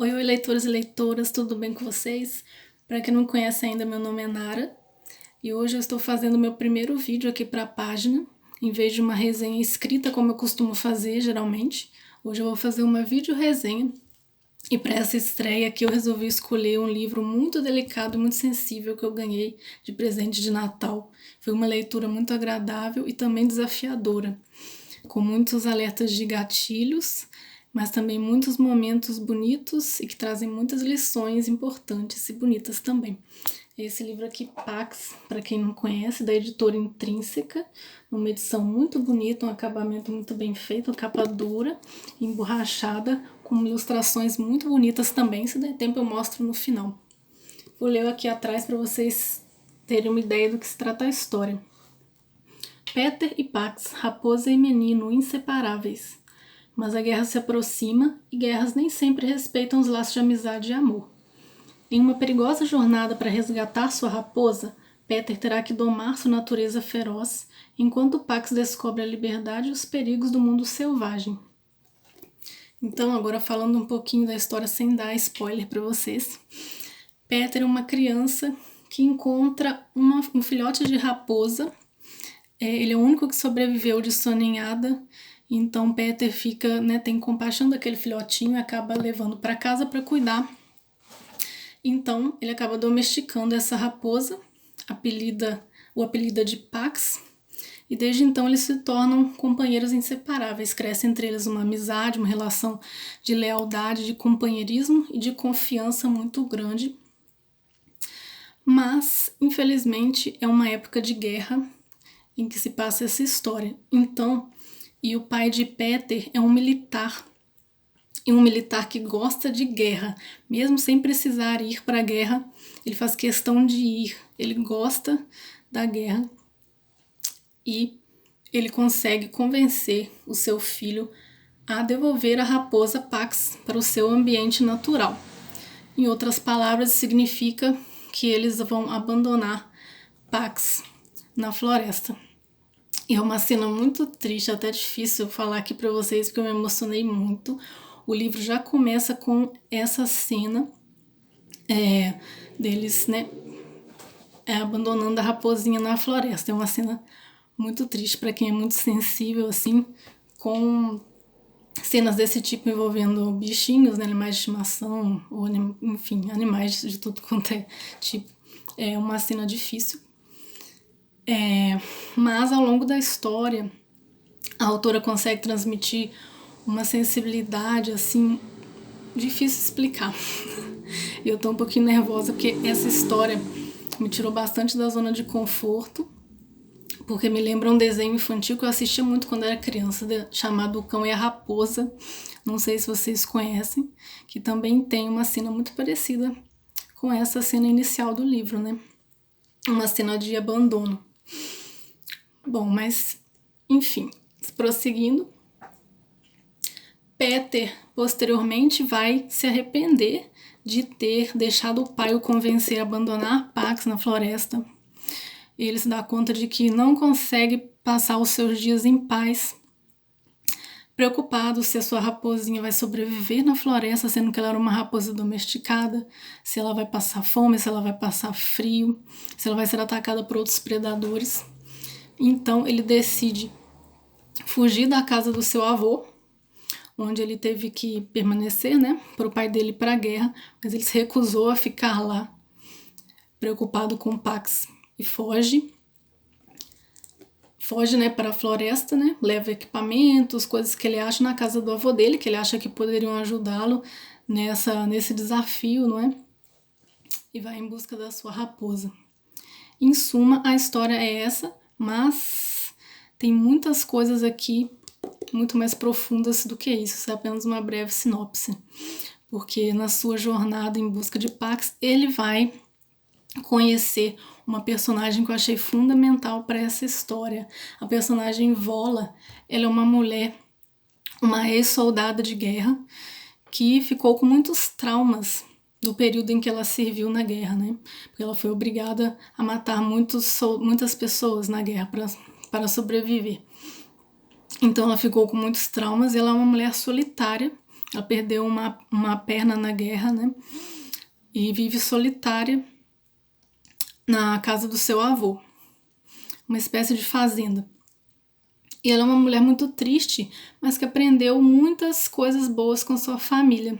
Oi, oi, leitores e leitoras, tudo bem com vocês? Para quem não conhece ainda, meu nome é Nara e hoje eu estou fazendo meu primeiro vídeo aqui para a página, em vez de uma resenha escrita como eu costumo fazer geralmente. Hoje eu vou fazer uma vídeo resenha e para essa estreia aqui eu resolvi escolher um livro muito delicado e muito sensível que eu ganhei de presente de Natal. Foi uma leitura muito agradável e também desafiadora, com muitos alertas de gatilhos, mas também muitos momentos bonitos e que trazem muitas lições importantes e bonitas também. Esse livro aqui, Pax, para quem não conhece, da editora Intrínseca, uma edição muito bonita, um acabamento muito bem feito, capa dura, emborrachada, com ilustrações muito bonitas também. Se der tempo eu mostro no final. Vou ler aqui atrás para vocês terem uma ideia do que se trata a história. Peter e Pax, raposa e menino, inseparáveis. Mas a guerra se aproxima e guerras nem sempre respeitam os laços de amizade e amor. Em uma perigosa jornada para resgatar sua raposa, Peter terá que domar sua natureza feroz, enquanto Pax descobre a liberdade e os perigos do mundo selvagem. Então, agora falando um pouquinho da história sem dar spoiler para vocês. Peter é uma criança que encontra um filhote de raposa. Ele é o único que sobreviveu de sua ninhada, então Peter fica, tem compaixão daquele filhotinho e acaba levando para casa para cuidar. Então ele acaba domesticando essa raposa, o apelida de Pax, e desde então eles se tornam companheiros inseparáveis. Cresce entre eles uma amizade, uma relação de lealdade, de companheirismo e de confiança muito grande. Mas, infelizmente, é uma época de guerra em que se passa essa história. Então, e o pai de Peter é um militar, e um militar que gosta de guerra, mesmo sem precisar ir para a guerra, ele faz questão de ir, ele gosta da guerra e ele consegue convencer o seu filho a devolver a raposa Pax para o seu ambiente natural. Em outras palavras, significa que eles vão abandonar Pax na floresta. E é uma cena muito triste, até difícil falar aqui para vocês, porque eu me emocionei muito. O livro já começa com essa cena deles, abandonando a raposinha na floresta. É uma cena muito triste para quem é muito sensível, assim, com cenas desse tipo envolvendo bichinhos, animais de estimação, ou enfim, animais de tudo quanto é tipo. É uma cena difícil. Mas ao longo da história, a autora consegue transmitir uma sensibilidade, assim, difícil de explicar. Eu tô um pouquinho nervosa porque essa história me tirou bastante da zona de conforto, porque me lembra um desenho infantil que eu assistia muito quando era criança, chamado O Cão e a Raposa. Não sei se vocês conhecem, que também tem uma cena muito parecida com essa cena inicial do livro, uma cena de abandono. Bom, mas enfim, prosseguindo, Peter posteriormente vai se arrepender de ter deixado o pai o convencer a abandonar Pax na floresta. Ele se dá conta de que não consegue passar os seus dias em paz, preocupado se a sua raposinha vai sobreviver na floresta, sendo que ela era uma raposa domesticada, se ela vai passar fome, se ela vai passar frio, se ela vai ser atacada por outros predadores. Então ele decide fugir da casa do seu avô, onde ele teve que permanecer, para o pai dele ir para a guerra, mas ele se recusou a ficar lá, preocupado com Pax, e foge, para a floresta, leva equipamentos, coisas que ele acha na casa do avô dele, que ele acha que poderiam ajudá-lo nesse desafio, e vai em busca da sua raposa. Em suma, a história é essa, mas tem muitas coisas aqui muito mais profundas do que isso. Isso é apenas uma breve sinopse, porque na sua jornada em busca de Pax, ele vai conhecer uma personagem que eu achei fundamental para essa história. A personagem Vola, ela é uma mulher, uma ex-soldada de guerra, que ficou com muitos traumas do período em que ela serviu na guerra, porque ela foi obrigada a matar muitas pessoas na guerra para sobreviver. Então ela ficou com muitos traumas e ela é uma mulher solitária, Ela perdeu uma perna na guerra, né? E vive solitária na casa do seu avô, uma espécie de fazenda. E ela é uma mulher muito triste, mas que aprendeu muitas coisas boas com sua família.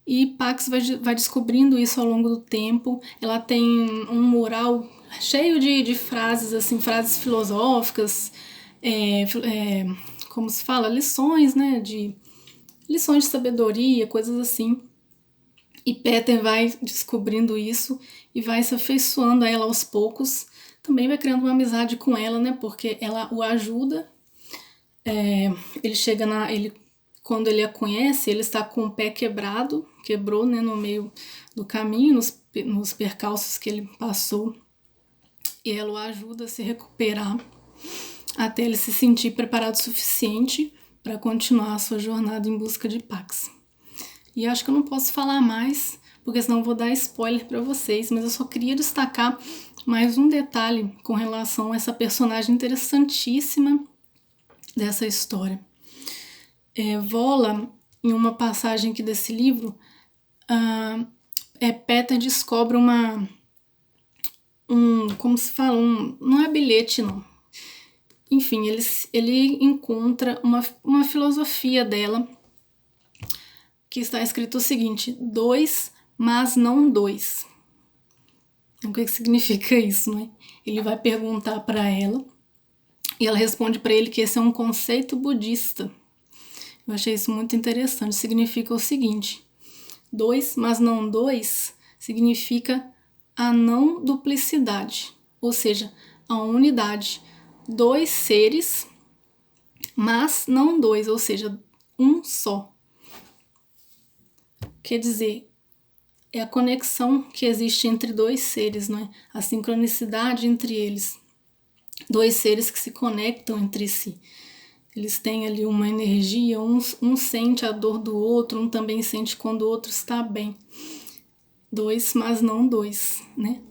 E Pax vai descobrindo isso ao longo do tempo. Ela tem um mural cheio de frases, assim, frases filosóficas, como se fala, lições, né, lições de sabedoria, coisas assim. E Peter vai descobrindo isso e vai se afeiçoando a ela aos poucos. Também vai criando uma amizade com ela, né, porque ela o ajuda. Ele chega quando ele a conhece, ele está com o pé quebrou, né, no meio do caminho, nos percalços que ele passou. E ela o ajuda a se recuperar até ele se sentir preparado o suficiente para continuar a sua jornada em busca de Pax. E acho que eu não posso falar mais, porque senão eu vou dar spoiler para vocês, mas eu só queria destacar mais um detalhe com relação a essa personagem interessantíssima dessa história. Vola, em uma passagem aqui desse livro, Peter descobre como se fala, não é bilhete não. Enfim, ele encontra uma filosofia dela, que está escrito o seguinte: 2, mas não 2. O que significa isso, né? Ele vai perguntar para ela e ela responde para ele que esse é um conceito budista. Eu achei isso muito interessante. Significa o seguinte: 2, mas não 2, significa a não duplicidade, ou seja, a unidade. 2 seres, mas não 2, ou seja, um só. Quer dizer, é a conexão que existe entre 2 seres, não é? A sincronicidade entre eles. 2 seres que se conectam entre si. Eles têm ali uma energia, um sente a dor do outro, um também sente quando o outro está bem. 2, mas não 2, né?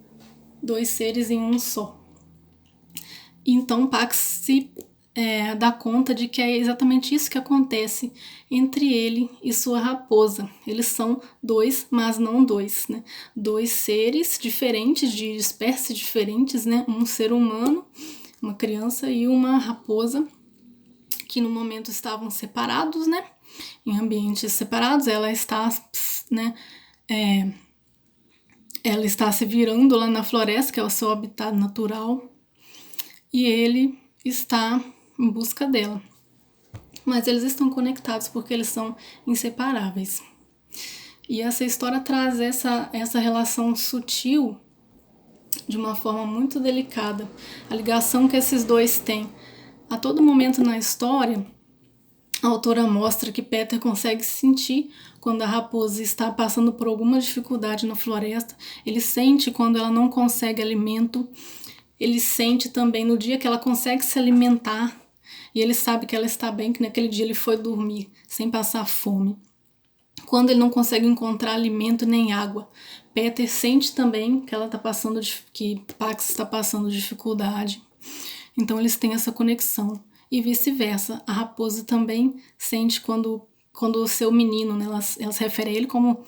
2 seres em um só. Então Pax se dá conta de que é exatamente isso que acontece entre ele e sua raposa. Eles são 2, mas não 2, né? 2 seres diferentes, de espécies diferentes, né? Um ser humano, uma criança e uma raposa, que no momento estavam separados, né? Em ambientes separados. Ela está, né? Ela está se virando lá na floresta, que é o seu habitat natural, e ele está em busca dela. Mas eles estão conectados porque eles são inseparáveis. E essa história traz essa relação sutil de uma forma muito delicada. A ligação que esses dois têm. A todo momento na história, a autora mostra que Peter consegue sentir quando a raposa está passando por alguma dificuldade na floresta. Ele sente quando ela não consegue alimento. Ele sente também no dia que ela consegue se alimentar. E ele sabe que ela está bem, que naquele dia ele foi dormir sem passar fome. Quando ele não consegue encontrar alimento nem água, Peter sente também que ela está passando, que Pax está passando dificuldade. Então eles têm essa conexão. E vice-versa, a raposa também sente quando o seu menino, né, ela se refere a ele como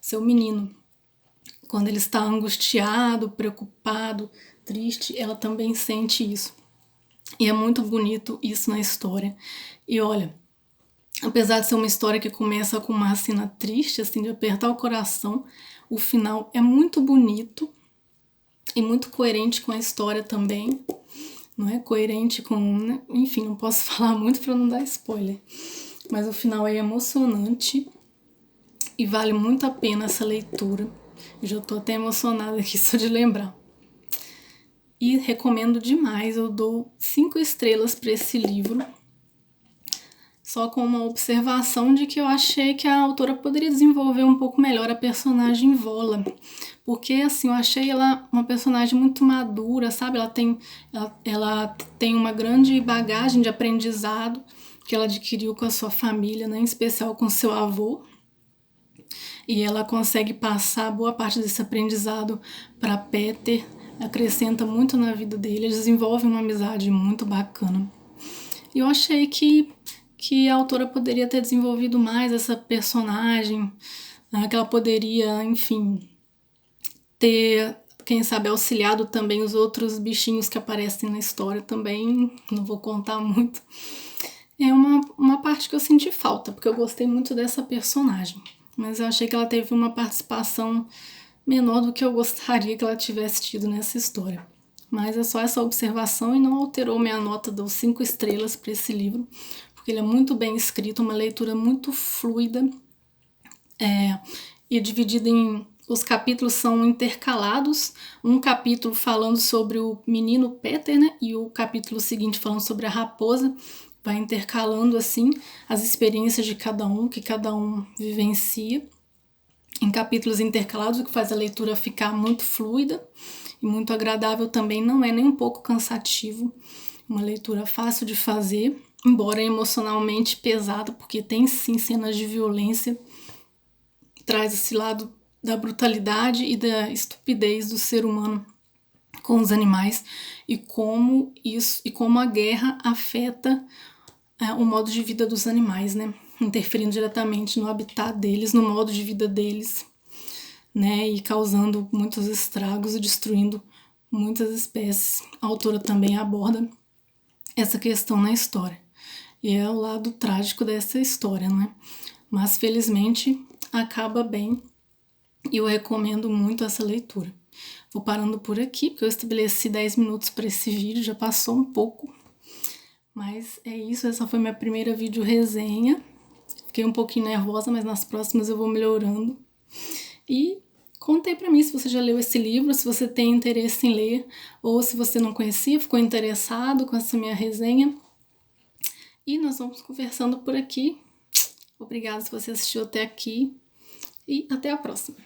seu menino. Quando ele está angustiado, preocupado, triste, ela também sente isso. E é muito bonito isso na história. E olha, apesar de ser uma história que começa com uma cena triste, assim, de apertar o coração, o final é muito bonito e muito coerente com a história também. Não é coerente com... né? Enfim, não posso falar muito para não dar spoiler. Mas o final é emocionante e vale muito a pena essa leitura. Eu já estou até emocionada aqui só de lembrar. E recomendo demais, eu dou 5 estrelas para esse livro, só com uma observação de que eu achei que a autora poderia desenvolver um pouco melhor a personagem Vola, porque assim, eu achei ela uma personagem muito madura, sabe? Ela tem uma grande bagagem de aprendizado que ela adquiriu com a sua família, né? Em especial com seu avô, e ela consegue passar boa parte desse aprendizado para Peter, acrescenta muito na vida dele, eles desenvolvem uma amizade muito bacana. E eu achei que que a autora poderia ter desenvolvido mais essa personagem, que ela poderia, enfim, ter, quem sabe, auxiliado também os outros bichinhos que aparecem na história também, não vou contar muito. É uma parte que eu senti falta, porque eu gostei muito dessa personagem, mas eu achei que ela teve uma participação menor do que eu gostaria que ela tivesse tido nessa história. Mas é só essa observação e não alterou minha nota dos 5 estrelas para esse livro, porque ele é muito bem escrito, uma leitura muito fluida, e dividido em... Os capítulos são intercalados, um capítulo falando sobre o menino Peter, né, e o capítulo seguinte falando sobre a raposa, vai intercalando assim as experiências de cada um, que cada um vivencia, em capítulos intercalados, o que faz a leitura ficar muito fluida e muito agradável também, não é nem um pouco cansativo, uma leitura fácil de fazer, embora emocionalmente pesada, porque tem sim cenas de violência, traz esse lado da brutalidade e da estupidez do ser humano com os animais e como a guerra afeta o modo de vida dos animais, né? Interferindo diretamente no habitat deles, no modo de vida deles, né? E causando muitos estragos e destruindo muitas espécies. A autora também aborda essa questão na história. E é o lado trágico dessa história, né? Mas felizmente acaba bem e eu recomendo muito essa leitura. Vou parando por aqui, porque eu estabeleci 10 minutos para esse vídeo, já passou um pouco. Mas é isso, essa foi minha primeira vídeo resenha. Fiquei um pouquinho nervosa, mas nas próximas eu vou melhorando. E conta aí pra mim se você já leu esse livro, se você tem interesse em ler, ou se você não conhecia, ficou interessado com essa minha resenha. E nós vamos conversando por aqui. Obrigada se você assistiu até aqui e até a próxima.